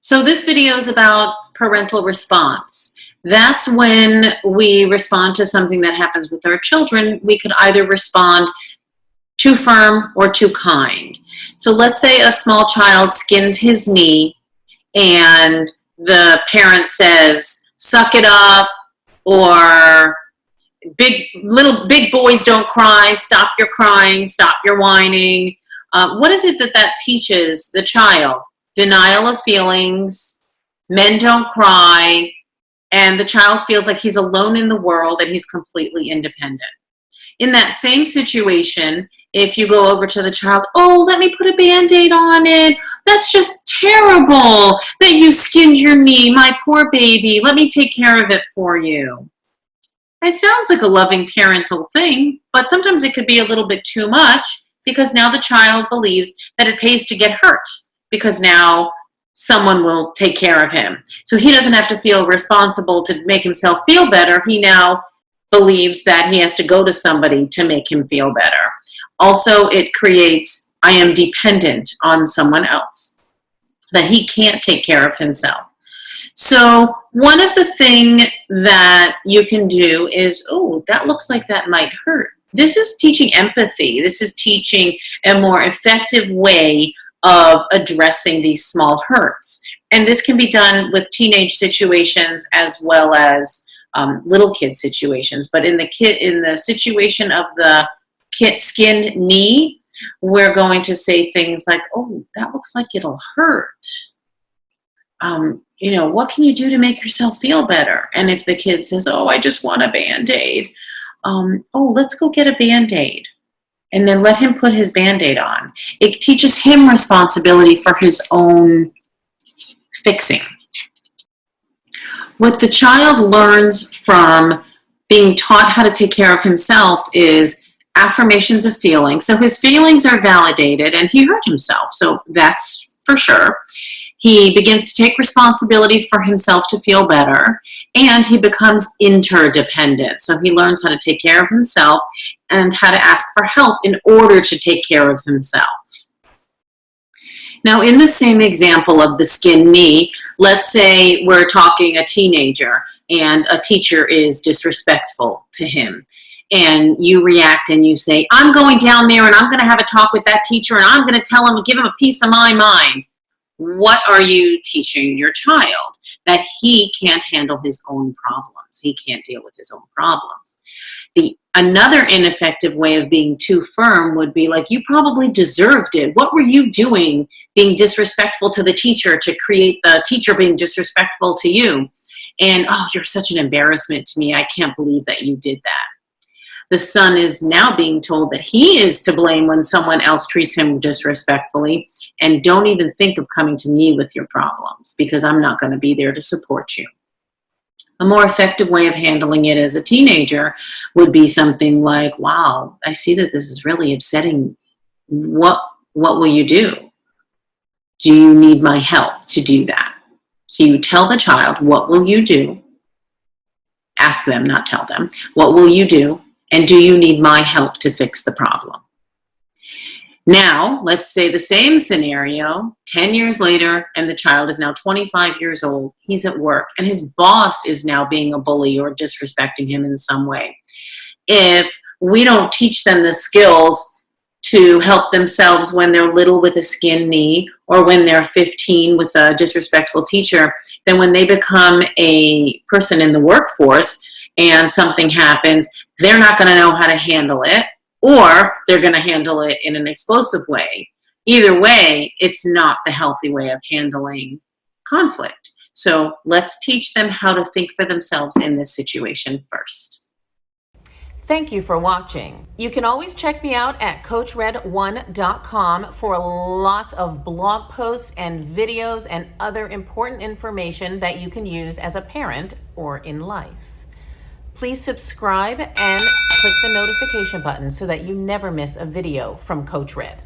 So this video is about parental response. That's when we respond to something that happens with our children. We could either respond too firm or too kind. So let's say a small child skins his knee and the parent says, "Suck it up," or big boys don't cry, stop your crying, stop your whining. What is it that teaches the child? Denial of feelings, men don't cry, and the child feels like he's alone in the world and he's completely independent. In that same situation, if you go over to the child, "Oh, let me put a Band-Aid on it. That's just terrible that you skinned your knee, my poor baby. Let me take care of it for you." It sounds like a loving parental thing, but sometimes it could be a little bit too much because now the child believes that it pays to get hurt because now someone will take care of him. So he doesn't have to feel responsible to make himself feel better. He now believes that he has to go to somebody to make him feel better. Also, it creates, I am dependent on someone else, that he can't take care of himself. So one of the things that you can do is, "Oh, that looks like that might hurt." This is teaching empathy. This is teaching a more effective way of addressing these small hurts. And this can be done with teenage situations as well as little kid situations. But in the situation of the skinned knee, we're going to say things like, "Oh, that looks like it'll hurt. What can you do to make yourself feel better?" And if the kid says, "Oh, I just want a Band-Aid," "Oh, let's go get a Band-Aid." And then let him put his Band-Aid on. It teaches him responsibility for his own fixing. What the child learns from being taught how to take care of himself is affirmations of feelings. So his feelings are validated and he hurt himself. So that's for sure. He begins to take responsibility for himself to feel better, and he becomes interdependent. So he learns how to take care of himself and how to ask for help in order to take care of himself. Now, in the same example of the skinned knee, let's say we're talking a teenager and a teacher is disrespectful to him. And you react and you say, "I'm going down there and I'm going to have a talk with that teacher and I'm going to tell him, give him a piece of my mind." What are you teaching your child? That he can't handle his own problems. He can't deal with his own problems. Another ineffective way of being too firm would be like, "You probably deserved it. What were you doing being disrespectful to the teacher to create the teacher being disrespectful to you? And, oh, you're such an embarrassment to me. I can't believe that you did that." The son is now being told that he is to blame when someone else treats him disrespectfully, and don't even think of coming to me with your problems because I'm not going to be there to support you. A more effective way of handling it as a teenager would be something like, "Wow, I see that this is really upsetting. What will you do? Do you need my help to do that?" So you tell the child, "What will you do?" Ask them, not tell them. "What will you do? And do you need my help to fix the problem?" Now, let's say the same scenario, 10 years later, and the child is now 25 years old. He's at work, and his boss is now being a bully or disrespecting him in some way. If we don't teach them the skills to help themselves when they're little with a skinned knee or when they're 15 with a disrespectful teacher, then when they become a person in the workforce and something happens, they're not going to know how to handle it, or they're going to handle it in an explosive way. Either way, it's not the healthy way of handling conflict. So let's teach them how to think for themselves in this situation first. Thank you for watching. You can always check me out at CoachRed1.com for lots of blog posts and videos and other important information that you can use as a parent or in life. Please subscribe and click the notification button so that you never miss a video from Coach Red.